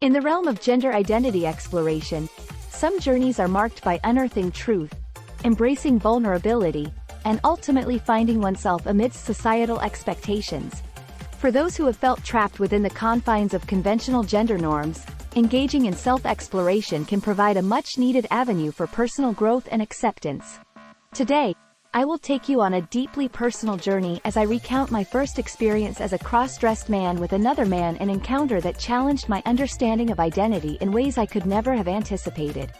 In the realm of gender identity exploration, some journeys are marked by unearthing truth, embracing vulnerability, and ultimately finding oneself amidst societal expectations. For those who have felt trapped within the confines of conventional gender norms, engaging in self-exploration can provide a much-needed avenue for personal growth and acceptance. Today, I will take you on a deeply personal journey as I recount my first experience as a cross-dressed man with another man, an encounter that challenged my understanding of identity in ways I could never have anticipated.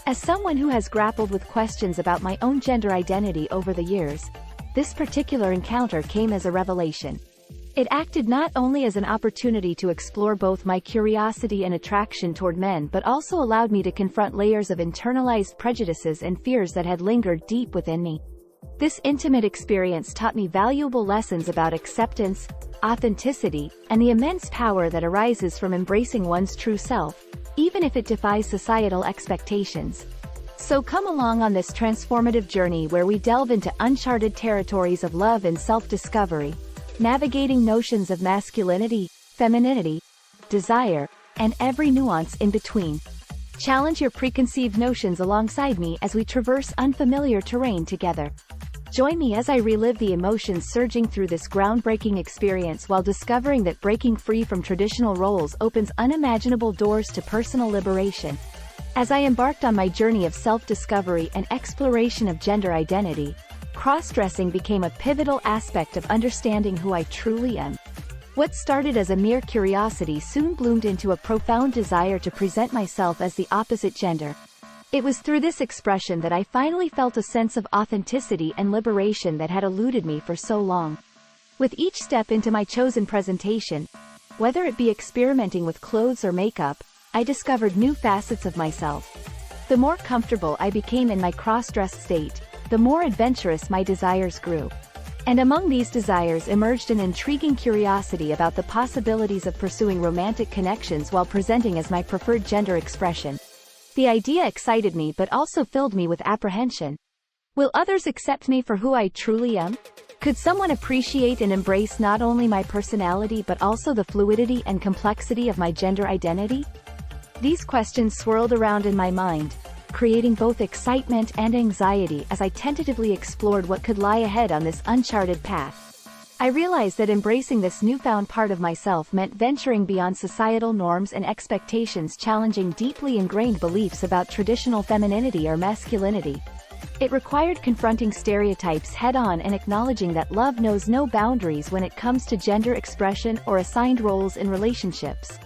As someone who has grappled with questions about my own gender identity over the years, this particular encounter came as a revelation. It acted not only as an opportunity to explore both my curiosity and attraction toward men but also allowed me to confront layers of internalized prejudices and fears that had lingered deep within me. This intimate experience taught me valuable lessons about acceptance, authenticity, and the immense power that arises from embracing one's true self, even if it defies societal expectations. So come along on this transformative journey where we delve into uncharted territories of love and self-discovery, navigating notions of masculinity, femininity, desire, and every nuance in between. Challenge your preconceived notions alongside me as we traverse unfamiliar terrain together. Join me as I relive the emotions surging through this groundbreaking experience while discovering that breaking free from traditional roles opens unimaginable doors to personal liberation. As I embarked on my journey of self-discovery and exploration of gender identity, cross-dressing became a pivotal aspect of understanding who I truly am. What started as a mere curiosity soon bloomed into a profound desire to present myself as the opposite gender. It was through this expression that I finally felt a sense of authenticity and liberation that had eluded me for so long. With each step into my chosen presentation, whether it be experimenting with clothes or makeup, I discovered new facets of myself. The more comfortable I became in my cross-dressed state, the more adventurous my desires grew. And among these desires emerged an intriguing curiosity about the possibilities of pursuing romantic connections while presenting as my preferred gender expression. The idea excited me but also filled me with apprehension. Will others accept me for who I truly am? Could someone appreciate and embrace not only my personality but also the fluidity and complexity of my gender identity? These questions swirled around in my mind, creating both excitement and anxiety as I tentatively explored what could lie ahead on this uncharted path. I realized that embracing this newfound part of myself meant venturing beyond societal norms and expectations, challenging deeply ingrained beliefs about traditional femininity or masculinity. It required confronting stereotypes head-on and acknowledging that love knows no boundaries when it comes to gender expression or assigned roles in relationships.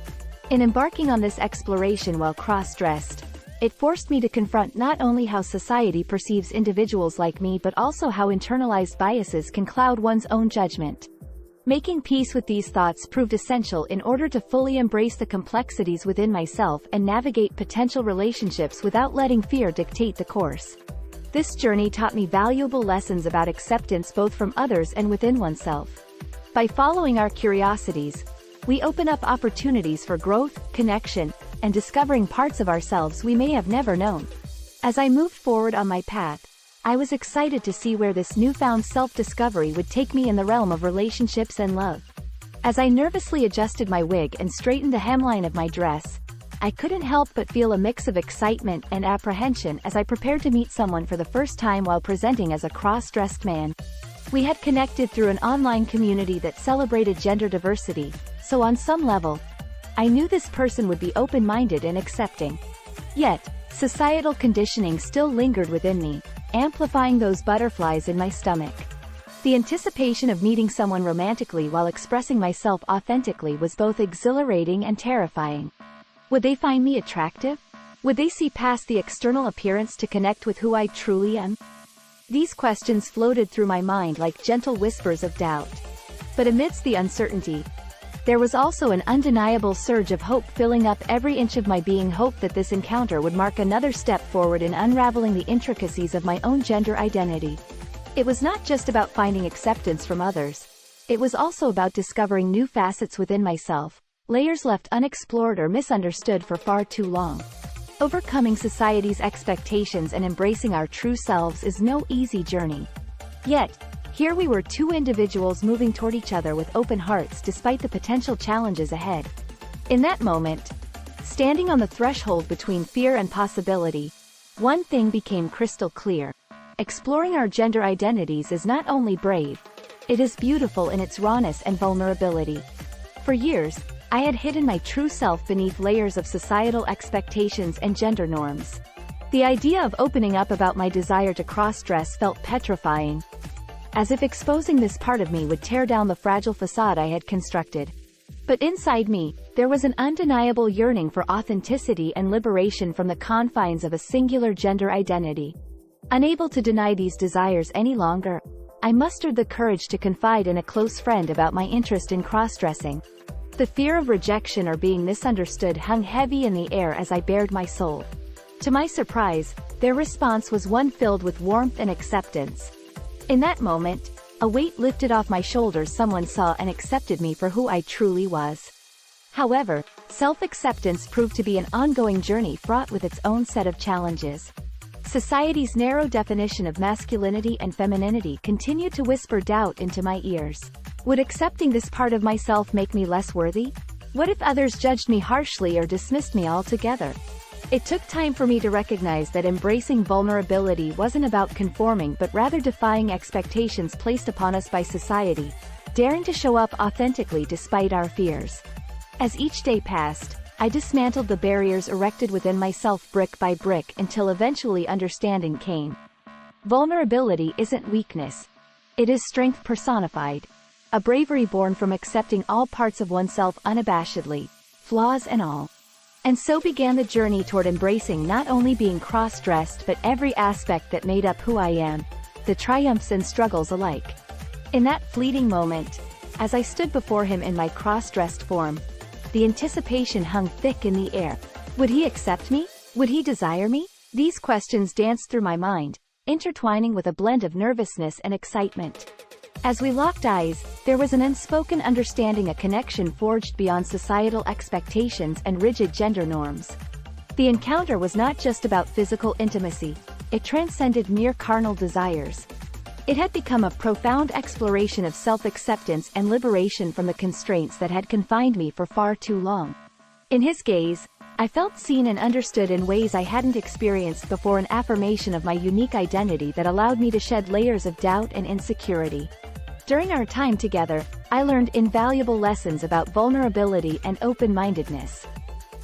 In embarking on this exploration while cross-dressed, it forced me to confront not only how society perceives individuals like me but also how internalized biases can cloud one's own judgment. Making peace with these thoughts proved essential in order to fully embrace the complexities within myself and navigate potential relationships without letting fear dictate the course. This journey taught me valuable lessons about acceptance both from others and within oneself. By following our curiosities, we open up opportunities for growth, connection, and discovering parts of ourselves we may have never known. As I moved forward on my path, I was excited to see where this newfound self-discovery would take me in the realm of relationships and love. As I nervously adjusted my wig and straightened the hemline of my dress, I couldn't help but feel a mix of excitement and apprehension as I prepared to meet someone for the first time while presenting as a cross-dressed man. We had connected through an online community that celebrated gender diversity, so on some level, I knew this person would be open-minded and accepting. Yet, societal conditioning still lingered within me, amplifying those butterflies in my stomach. The anticipation of meeting someone romantically while expressing myself authentically was both exhilarating and terrifying. Would they find me attractive? Would they see past the external appearance to connect with who I truly am? These questions floated through my mind like gentle whispers of doubt. But amidst the uncertainty, there was also an undeniable surge of hope filling up every inch of my being, hope that this encounter would mark another step forward in unraveling the intricacies of my own gender identity. It was not just about finding acceptance from others. It was also about discovering new facets within myself, layers left unexplored or misunderstood for far too long. Overcoming society's expectations and embracing our true selves is no easy journey. Yet, here we were, two individuals moving toward each other with open hearts despite the potential challenges ahead. In that moment, Standing on the threshold between fear and possibility, one thing became crystal clear. Exploring our gender identities is not only brave, it is beautiful in its rawness and vulnerability. For years, I had hidden my true self beneath layers of societal expectations and gender norms. The idea of opening up about my desire to cross-dress felt petrifying, as if exposing this part of me would tear down the fragile facade I had constructed. But inside me, there was an undeniable yearning for authenticity and liberation from the confines of a singular gender identity. Unable to deny these desires any longer, I mustered the courage to confide in a close friend about my interest in cross-dressing. The fear of rejection or being misunderstood hung heavy in the air as I bared my soul. To my surprise, their response was one filled with warmth and acceptance. In that moment, a weight lifted off my shoulders. Someone saw and accepted me for who I truly was. However, self-acceptance proved to be an ongoing journey fraught with its own set of challenges. Society's narrow definition of masculinity and femininity continued to whisper doubt into my ears. Would accepting this part of myself make me less worthy? What if others judged me harshly or dismissed me altogether? It took time for me to recognize that embracing vulnerability wasn't about conforming but rather defying expectations placed upon us by society, daring to show up authentically despite our fears. As each day passed, I dismantled the barriers erected within myself brick by brick until eventually understanding came. Vulnerability isn't weakness. It is strength personified. A bravery born from accepting all parts of oneself unabashedly, flaws and all. And so began the journey toward embracing not only being cross-dressed but every aspect that made up who I am, the triumphs and struggles alike. In that fleeting moment, as I stood before him in my cross-dressed form, the anticipation hung thick in the air. Would he accept me? Would he desire me? These questions danced through my mind, intertwining with a blend of nervousness and excitement. As we locked eyes, there was an unspoken understanding, a connection forged beyond societal expectations and rigid gender norms. The encounter was not just about physical intimacy, it transcended mere carnal desires. It had become a profound exploration of self-acceptance and liberation from the constraints that had confined me for far too long. In his gaze, I felt seen and understood in ways I hadn't experienced before, an affirmation of my unique identity that allowed me to shed layers of doubt and insecurity. During our time together, I learned invaluable lessons about vulnerability and open-mindedness.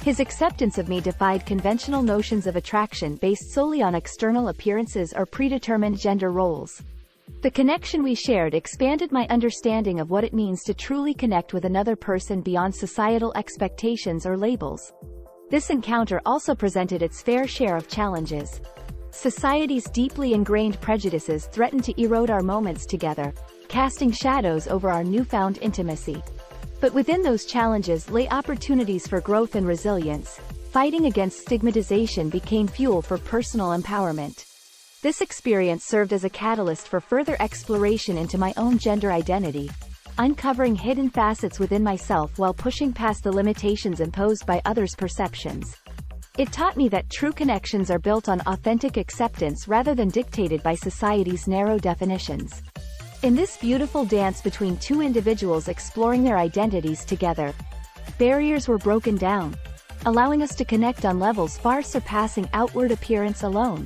His acceptance of me defied conventional notions of attraction based solely on external appearances or predetermined gender roles. The connection we shared expanded my understanding of what it means to truly connect with another person beyond societal expectations or labels. This encounter also presented its fair share of challenges. Society's deeply ingrained prejudices threatened to erode our moments together, casting shadows over our newfound intimacy. But within those challenges lay opportunities for growth and resilience. Fighting against stigmatization became fuel for personal empowerment. This experience served as a catalyst for further exploration into my own gender identity, uncovering hidden facets within myself while pushing past the limitations imposed by others' perceptions. It taught me that true connections are built on authentic acceptance rather than dictated by society's narrow definitions. In this beautiful dance between two individuals exploring their identities together, barriers were broken down, allowing us to connect on levels far surpassing outward appearance alone.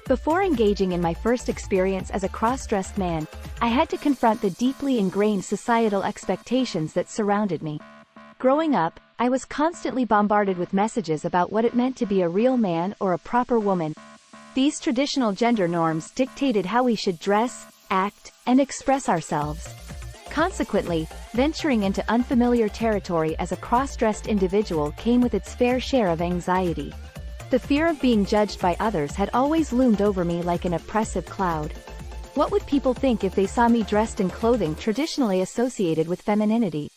Before engaging in my first experience as a cross-dressed man, I had to confront the deeply ingrained societal expectations that surrounded me. Growing up, I was constantly bombarded with messages about what it meant to be a real man or a proper woman. These traditional gender norms dictated how we should dress, act, and express ourselves. Consequently, venturing into unfamiliar territory as a cross-dressed individual came with its fair share of anxiety. The fear of being judged by others had always loomed over me like an oppressive cloud. What would people think if they saw me dressed in clothing traditionally associated with femininity?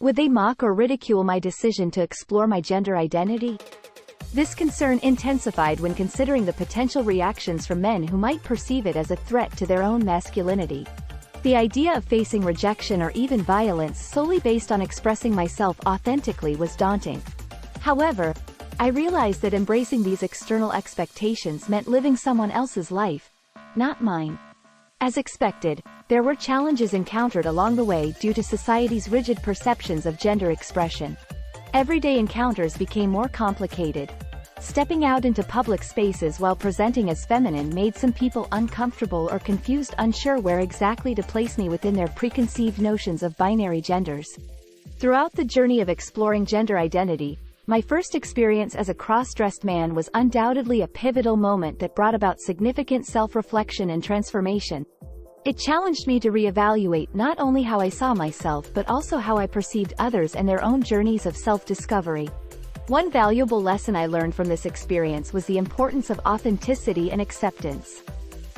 Would they mock or ridicule my decision to explore my gender identity? This concern intensified when considering the potential reactions from men who might perceive it as a threat to their own masculinity. The idea of facing rejection or even violence solely based on expressing myself authentically was daunting. However, I realized that embracing these external expectations meant living someone else's life, not mine. As expected, there were challenges encountered along the way due to society's rigid perceptions of gender expression. Everyday encounters became more complicated. Stepping out into public spaces while presenting as feminine made some people uncomfortable or confused, unsure where exactly to place me within their preconceived notions of binary genders. Throughout the journey of exploring gender identity, my first experience as a cross-dressed man was undoubtedly a pivotal moment that brought about significant self-reflection and transformation. It challenged me to reevaluate not only how I saw myself but also how I perceived others and their own journeys of self-discovery. One valuable lesson I learned from this experience was the importance of authenticity and acceptance.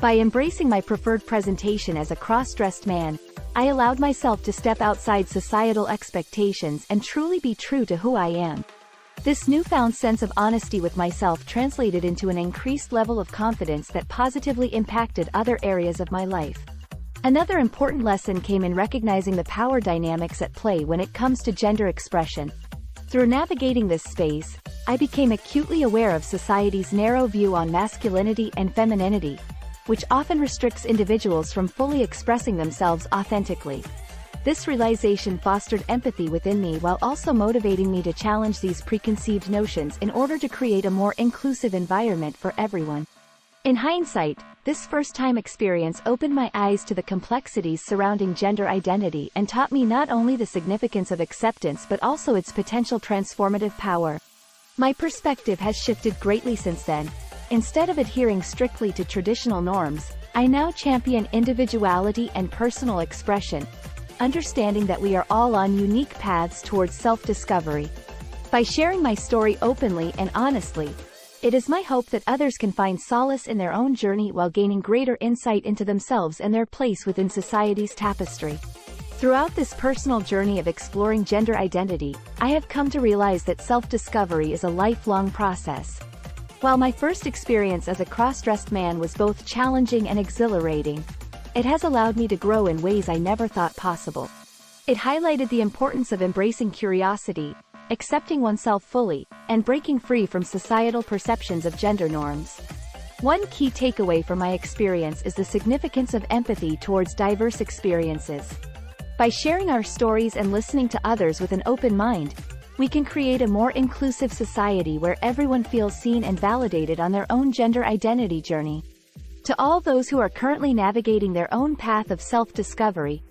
By embracing my preferred presentation as a cross-dressed man, I allowed myself to step outside societal expectations and truly be true to who I am. This newfound sense of honesty with myself translated into an increased level of confidence that positively impacted other areas of my life. Another important lesson came in recognizing the power dynamics at play when it comes to gender expression. Through navigating this space, I became acutely aware of society's narrow view on masculinity and femininity, which often restricts individuals from fully expressing themselves authentically. This realization fostered empathy within me while also motivating me to challenge these preconceived notions in order to create a more inclusive environment for everyone. In hindsight, this first-time experience opened my eyes to the complexities surrounding gender identity and taught me not only the significance of acceptance but also its potential transformative power. My perspective has shifted greatly since then. Instead of adhering strictly to traditional norms, I now champion individuality and personal expression, understanding that we are all on unique paths towards self-discovery. By sharing my story openly and honestly, it is my hope that others can find solace in their own journey while gaining greater insight into themselves and their place within society's tapestry. Throughout this personal journey of exploring gender identity, I have come to realize that self-discovery is a lifelong process. While my first experience as a cross-dressed man was both challenging and exhilarating, it has allowed me to grow in ways I never thought possible. It highlighted the importance of embracing curiosity, accepting oneself fully, and breaking free from societal perceptions of gender norms. One key takeaway from my experience is the significance of empathy towards diverse experiences. By sharing our stories and listening to others with an open mind, we can create a more inclusive society where everyone feels seen and validated on their own gender identity journey. To all those who are currently navigating their own path of self-discovery,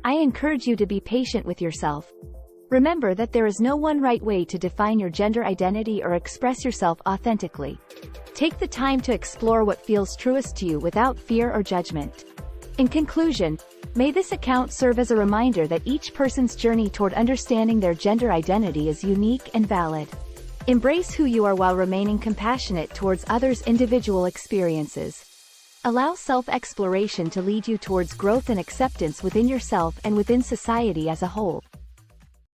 I encourage you to be patient with yourself. Remember that there is no one right way to define your gender identity or express yourself authentically. Take the time to explore what feels truest to you without fear or judgment. In conclusion, may this account serve as a reminder that each person's journey toward understanding their gender identity is unique and valid. Embrace who you are while remaining compassionate towards others' individual experiences. Allow self-exploration to lead you towards growth and acceptance within yourself and within society as a whole.